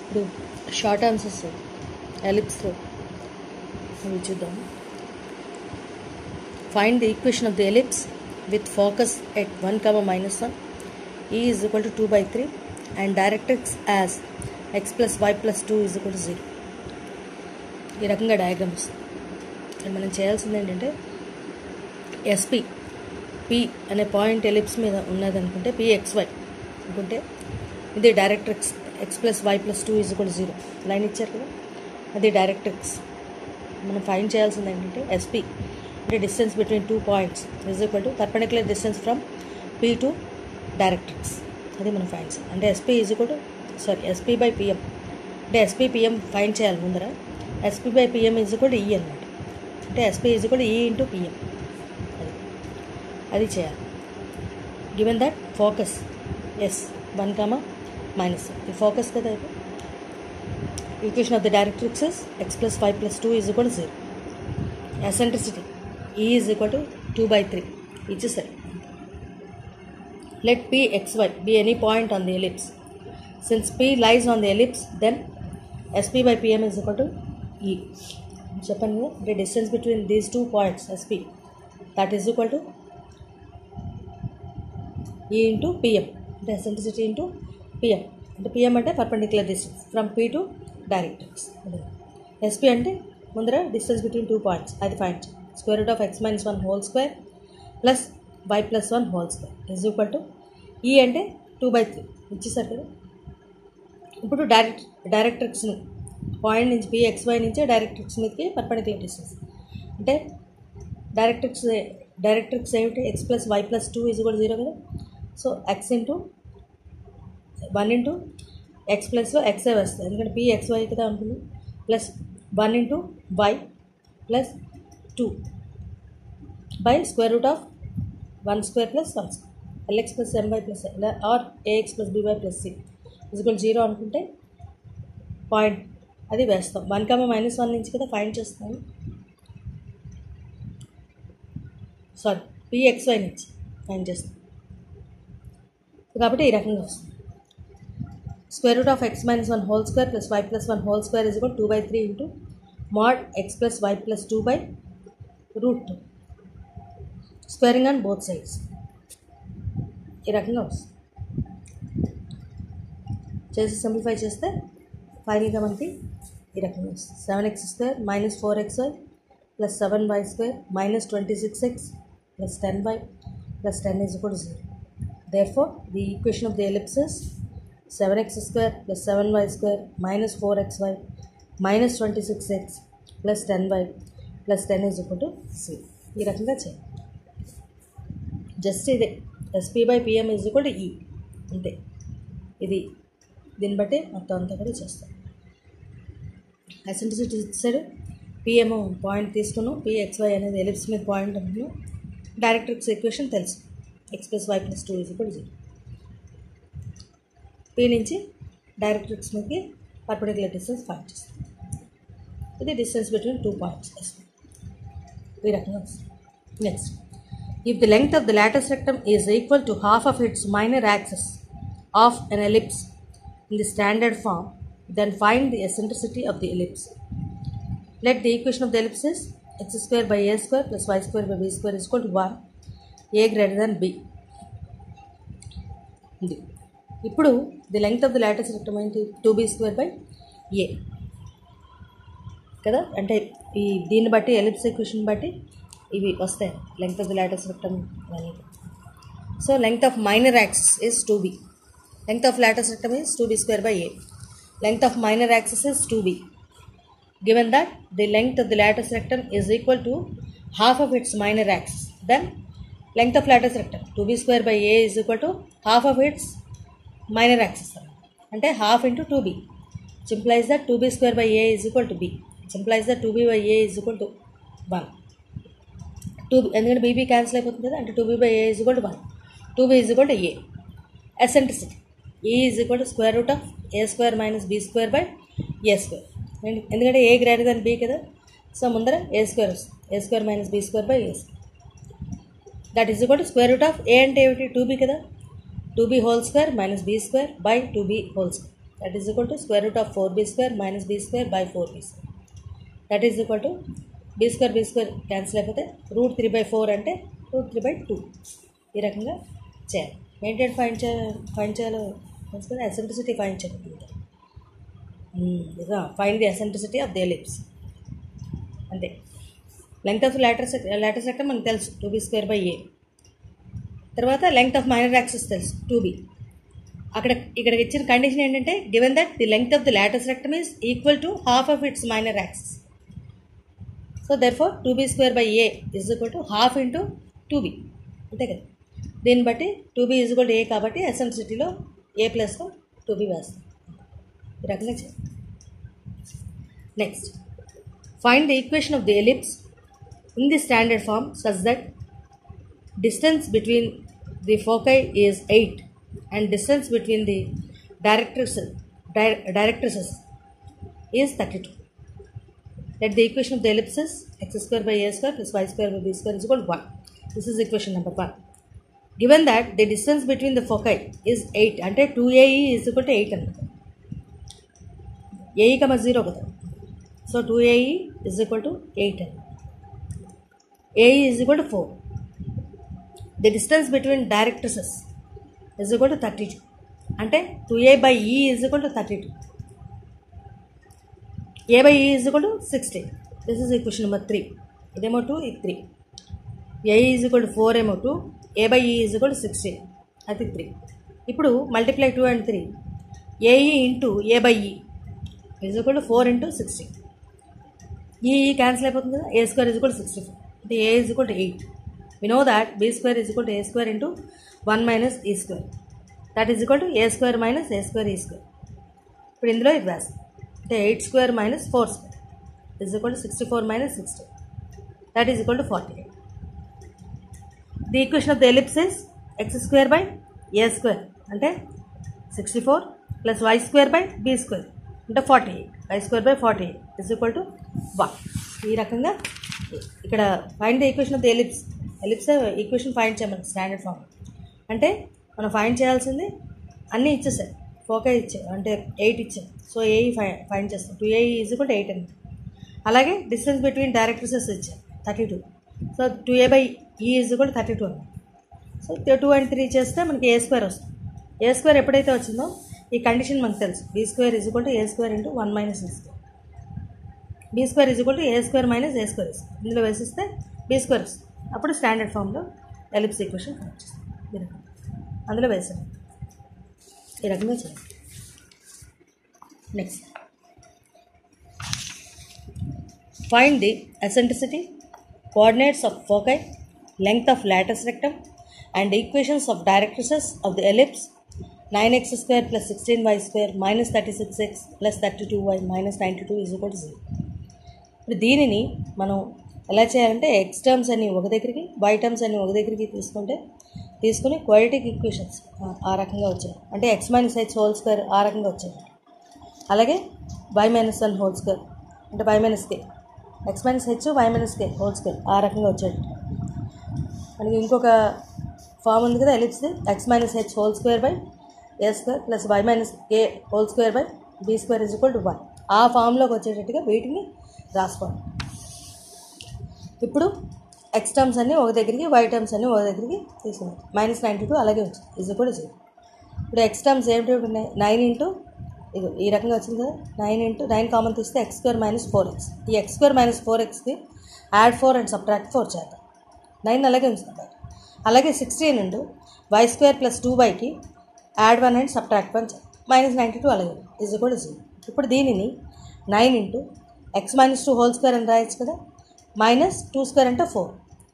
ఇప్పుడు short answers ఎలిప్స్లో అవి చూద్దాం. Find the equation of the ellipse with focus at 1, (1) E is equal to 2/3 and directrix as x plus y plus 2 is equal to 0. ఈ రకంగా diagrams మనం చేయాల్సింది ఏంటంటే ఎస్పి పి అనే పాయింట్ ఎలిప్స్ మీద ఉన్నదనుకుంటే పిఎక్స్వై అనుకుంటే ఇది directrix x plus y plus 2 is equal 0 line ఇచ్చారు కదా, అది డైరెక్ట్రిక్స్. మనం ఫైండ్ చేయాల్సింది ఏంటంటే ఎస్పి అంటే distance between 2 points is equal to perpendicular distance from P to directrix. అది మనం ఫైండ్ చేయాలి. అంటే SP is equal to SP by PM అంటే ఎస్పి పిఎం ఫైండ్ చేయాలి ముందర. SP by PM is equal to ఈ అనమాట. అంటే ఎస్పి ఈజ్ ఈక్వల్ టు ఈ ఇంటూ పిఎం. అది చేయాలి. గివెన్ దట్ ఫోకస్ ఎస్ 1, ఈ ఫోకస్ కదా. అయితే equation of the directrix is x plus y plus 2 is equal to 0. Eccentricity e is equal to 2/3 ఇచ్చేసరి. Let Pxy be any point on the ellipse. Since P lies on the ellipse, then SP by PM is equal to E. చెప్పండి కదా, the distance between these 2 points SP that is equal to E into PM. అంటే eccentricity into PM. అంటే PM అంటే perpendicular distance from P to directrix. SP అంటే ముందర distance between 2 points, అది find. Square root of x minus 1 whole square plus y plus 1 whole square is equal to E అంటే 2/3 ఇచ్చేసారు కదా. ఇప్పుడు డైరెక్ట్రిక్స్ని point నుంచి పిఎక్స్వై నుంచి డైరెక్ట్రిక్స్ మీదకి పర్పెండిక్యులర్ డిస్టెన్స్ అంటే డైరెక్ట్రిక్స్ ఏమిటి, x plus y plus 2 is equal 0 కదా. So x into 1 into x ప్లస్లో ఎక్సే వస్తుంది, ఎందుకంటే పిఎక్స్వై కదా అనుకుంది, plus 1 into y plus 2 by square root of 1 square plus 1 square lx plus my plus or ax plus by plus c is equal 0 అనుకుంటే point అది వేస్తాం. 1, నుంచి కదా ఫైండ్ చేస్తాము. పిఎక్స్వై నుంచి ఫైండ్ చేస్తాం కాబట్టి ఈ రకంగా వస్తుంది. Square root of x minus 1 whole square plus y plus 1 whole square is equal 2/3 into mod x plus y plus 2 by root 2. Squaring on both sides ఈ రకంగా వస్తుంది. చేసి సింప్లిఫై చేస్తే ఫైనల్గా మనకి ఈ రకంగా వస్తుంది. 7x² minus 4xy plus 7y² minus 26x plus 10y plus 10 is equal to 0. Therefore, the equation of the ellipse is 7x² plus 7y² minus 4xy minus 26x plus 10y plus 10 is equal to 0. ఈ రకంగా చేయాలి. Just ఇదే SP by PM is equal to ఈ అంతే. ఇది దీన్ని బట్టి మొత్తం అంతా కూడా చేస్తాం. ఎసెంట్రిసిటీ ఇచ్చాడు, పిఎం పాయింట్ తీసుకున్నాం, పిఎక్స్వై అనేది ఎలిప్స్ మీద పాయింట్ అనుకున్నాం. డైరెక్ట్రిక్స్ ఈక్వేషన్ తెలుసు, x plus y plus 2 is equal to 0. P నుంచి డైరెక్ట్రిక్స్ మీదకి పర్పెండిక్యులర్ డిస్టెన్స్ ఫైండ్ చేస్తాం. ఇది డిస్టెన్స్ బిట్వీన్ 2 పాయింట్స్ ఈ రకంగా వస్తుంది. Next, if the length of the lattice rectum is equal to half of its minor axis of an ellipse in the standard form, then find the eccentricity of the ellipse. Let the equation of the ellipse is x² by a² plus y² by b² is equal to 1, a greater than b. ఇప్పుడు the length of the latus rectum ఏంటి, 2b² by a కదా. అంటే ఈ దీన్ని బట్టి ellipse equation బట్టి ఇవి వస్తాయి, length of the latus rectum అనేది. So length of minor axis is 2b. Length of latus rectum is 2b² by a. Length of minor axis is 2b. Given that the length of the lattice rectum is equal to half of its minor axis, then length of lattice rectum 2b² by a is equal to half of its minor axis. అంటే half into 2b, which implies that 2b² by a is equal to b, which implies that 2b by a is equal to 1. 2b ఎందుకంటే bb cancel అయిపోతుంది కదా, అంటే 2b by a is equal to 1. 2b is equal to a. Eccentricity e is equal to square root of a² minus b² by a². ఎందుకంటే a greater than b కదా, so ముందర a² వస్తుంది, a² minus b² by a². That is equal to square root of a అంటే ఏమిటి, 2b కదా, 2b whole square minus b² by 2b whole square. that is equal to square root of 4b square minus b square by 4b square. That is equal to b square cancel అయిపోతే route 3/4 అంటే route 3/2. ఈ రకంగా చేయాలి. Maintain find చేయాలో eccentricity find చేయాలి. Find the eccentricity of the ellipse అంతే. Length of lateral సెక్టమ్ మనకు తెలుసు 2b²/a. తర్వాత లెంగ్త్ ఆఫ్ మైనర్ యాక్సిస్ తెలుసు 2b. ఇక్కడ ఇచ్చిన కండిషన్ ఏంటంటే given that the length of the lateral rectum is equal to half of its minor axis. So therefore 2b²/a is equal to half into 2b అంతే కదా. దీన్ని బట్టి 2b is equal to a కాబట్టి ఎసెంట్రిసిటీలో a ప్లస్లో 2b వేస్తాం. ఈ రకంగా చేయాలి. Next find the equation of the ellipse in the standard form such that distance between the foci is 8 and distance between the directrices is 32. Let the equation of the ellipse is x²/a² plus y²/b² is equal to 1. This is equation number 1. Given that the distance between the foci is 8 అంటే 2ae is equal to 8 అన్నమాట. ae, 0 కదా. So 2ae is equal to 8 అన్నమాట. ae is equal to 4. The distance between directrices is equal to 32. అంటే 2a/e is equal to 32. a/e is equal to 16. This is equation number 3. ఇదేమో 2, ఇది 3. a is equal to 4 ఏమో 2, a/e is equal to 16. అది 3. ఇప్పుడు multiply 2 and 3. ae into a/e is equal to 4 into 16. ఈ cancel అయిపోతుంది కదా. a² is equal to 64. అంటే a is equal to 8. We know that b square is equal to a square into 1 minus e square. That is equal to a square minus a square e square. ఇప్పుడు ఇందులో ఇది వేస్తాం. అంటే 8 square minus 4 square is equal to 64 minus 60. That is equal to 48. The equation of the ellipse is x²/a square అంటే 64 plus y square by b square అంటే 48. y²/48 is equal to 1. ఈ రకంగా ఇక్కడ find the equation of the ellipse equation find చేయమని standard form. అంటే మనం find చేయాల్సింది అన్నీ ఇచ్చేసారు. ఫోకా ఇచ్చారు అంటే 8 ఇచ్చారు. సో ఏ ఫైండ్ చేస్తాం. 2ae ఈజ్ ఈక్వల్ టు 8 అని. అలాగే డిస్టెన్స్ బిట్వీన్ డైరెక్ట్రిసెస్ ఇచ్చారు 32. So 2a/e is equal to 32 అని. సో 2 and 3 చేస్తే మనకి a² వస్తుంది. a² ఎప్పుడైతే వచ్చిందో ఈ కండిషన్ మనకు తెలుసు. b² is equal to a² into 1 minus e square. b² is equal to a² minus a² వస్తుంది. ఇందులో వేసిస్తే b² వస్తుంది. అప్పుడు స్టాండర్డ్ ఫామ్లో ఎలిప్స్ ఈక్వేషన్ ఫైండ్ చేస్తాం. అందులో వేసాం. ఈ రకంగా చేయాలి. Next find the eccentricity, coordinates of foci, length of lateral rectum and equations of directrices of the ellipse 9x² plus 16y² minus 36x plus 32y minus 92 is equal to 0. ఇప్పుడు దీనిని మనం ఎలా చేయాలంటే ఎక్స్ టర్మ్స్ అన్ని ఒక దగ్గరికి, why terms అన్ని ఒక దగ్గరికి తీసుకుని క్వాడ్రాటిక్ ఈక్వేషన్స్ ఆ రకంగా వచ్చాయి. అంటే x - h² ఆ రకంగా వచ్చాయి. అలాగే y - 1 హోల్ స్క్వేర్ అంటే y - k, x - h y - k whole square ఆ రకంగా వచ్చాడు. మనకి ఇంకొక ఫామ్ ఉంది కదా ఎలిప్స్ది, x - h whole square by a² plus y - k whole square by b² is equal to 1. ఆ ఫామ్లోకి వచ్చేటట్టుగా వీటిని రాసుకోండి. ఇప్పుడు ఎక్స్ టర్మ్స్ అన్నీ ఒక దగ్గరికి, వై టర్మ్స్ అన్నీ ఒక దగ్గరికి తీసుకున్నాం. -92 అలాగే వచ్చింది ఈజ్ ఈక్వల్ టు 0. ఇప్పుడు ఎక్స్ టర్మ్స్ ఏమిటి ఉన్నాయి? 9 ఇంటూ ఇది ఈ రకంగా వచ్చింది కదా. 9 ఇంటూ 9 కామన్ తీస్తే x² - 4x. ఈ x² - 4xకి యాడ్ 4 అండ్ సబ్ట్రాక్ట్ 4 చేద్దాం. 9 అలాగే ఉంచుతాం. అలాగే 16 ఇంటూ y² ప్లస్ 2yకి యాడ్ 1 అండ్ సబ్ట్రాక్ట్ 1 చేద్దాం. -92 అలాగే ఈజ్ ఈక్వల్ టు 0. ఇప్పుడు దీనిని 9 ఇంటూ x - 2 హోల్ స్క్వేర్ అని రాయొచ్చు కదా. -2² అంటే 4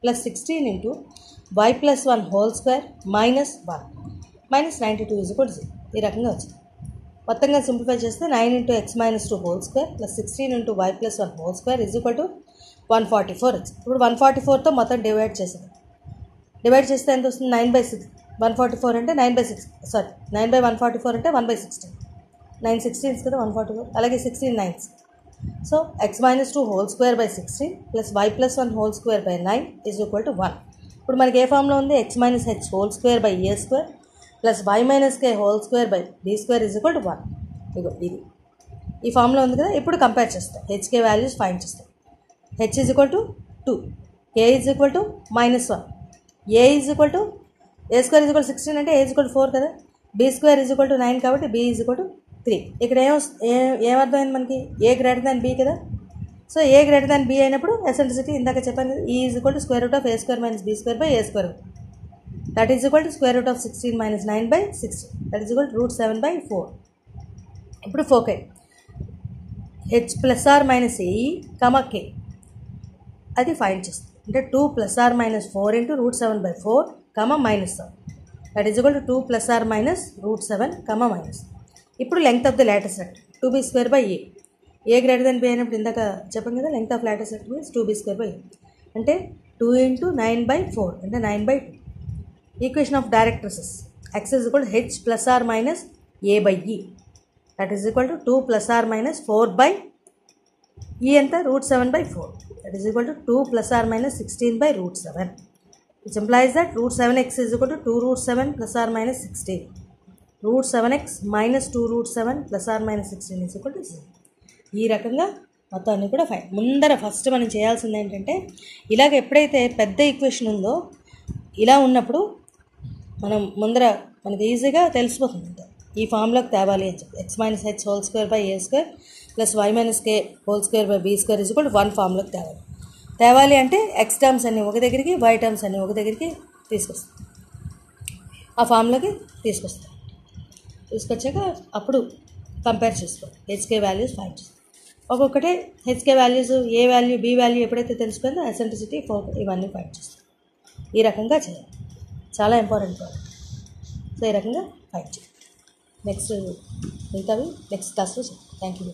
plus 16 into y plus 1 whole square -1 -92 is equal to 0. ఈ రకంగా వచ్చింది. మొత్తంగా సింప్లిఫై చేస్తే 9 into x - 2 whole square plus 16 into y plus 1 whole square is equal to 144 వచ్చింది. ఇప్పుడు 144తో మొత్తం డివైడ్ చేసేది. డివైడ్ చేస్తే ఎంత వస్తుంది? 9/6. 144 అంటే 9/6 సారీ 9/144 అంటే 1/16. 9 16 కదా 144. అలాగే 16 9. So x - 2 whole square by 16 plus y plus 1 whole square by 9 is equal to 1. ఇప్పుడు మనకి ఏ ఫామ్లో ఉంది? x - h whole square by a² plus y - k whole square by b² is equal to 1. ఇగో ఇది ఈ ఫామ్లో ఉంది కదా. ఇప్పుడు కంపేర్ చేస్తాం, హెచ్కే వాల్యూస్ ఫైండ్ చేస్తాం. H is equal to 2, K is equal to -1, a is equal to a square is equal 16 అంటే a is equal 4 కదా. B square is equal to 9 కాబట్టి బీ ఈజ్ ఈక్వల్ టు 3. ఇక్కడ ఏమర్థమైంది మనకి, a greater than b కదా. So a greater than b అయినప్పుడు eccentricity ఇందాక చెప్పాను కదా, e is equal to square root of a square minus b square by a square, that is equal to square root of 16 minus 9/16, that is equal to √7/4. ఇప్పుడు ఫోకే h plus or minus a comma k అది find చేస్తుంది. అంటే 2 + or - 4 × √7/4, -7, that is equal to 2 + or -√7, -. ఇప్పుడు length of the latest rectangle 2b² a greater than b అయినప్పుడు ఇందాక చెప్పాం కదా, length of latest rectangle is 2b² అంటే 2 × 9/4 అంటే 9/2. Equation of directrices x is equal to h + or - a/e, that is equal to 2 + or - 4/e ఎంత √7/4, that is equal to 2 + or - 16/√7, which implies that √7x is equal to 2√7 + or - 16. √7x - 2√7 + or - 16 is equal to 0. ఈ రకంగా మొత్తం అన్నీ కూడా fine. ముందర first మనం చేయాల్సింది ఏంటంటే, ఇలాగ ఎప్పుడైతే పెద్ద ఈక్వేషన్ ఉందో ఇలా ఉన్నప్పుడు మనం ముందర మనకి ఈజీగా తెలిసిపోతుంది ఈ ఫామ్లోకి తేవాలి అని చెప్పి. x - h² + a² + y - k² b² is equal to 1 ఫామ్లోకి తేవాలి అంటే ఎక్స్ టర్మ్స్ అన్నీ ఒక దగ్గరికి, వై టర్మ్స్ అన్నీ ఒక దగ్గరికి తీసుకొస్తాం, ఆ ఫామ్లోకి తీసుకొచ్చాక అప్పుడు కంపేర్ చేసుకోవాలి, హెచ్కే వాల్యూస్ ఫైండ్ చేస్తాం. ఒక్కొక్కటే హెచ్కే వాల్యూస్, ఏ వాల్యూ బి వాల్యూ ఎప్పుడైతే తెలుసుకుందో ఎసెంట్రిసిటీ ఇవన్నీ ఫైండ్ చేస్తాం. ఈ రకంగా చేయాలి, చాలా ఇంపార్టెంట్ పాయింట్. సో ఈ రకంగా ఫైండ్ చేయాలి. నెక్స్ట్ మిగతావి నెక్స్ట్ క్లాస్లో చేయాలి. Thank you.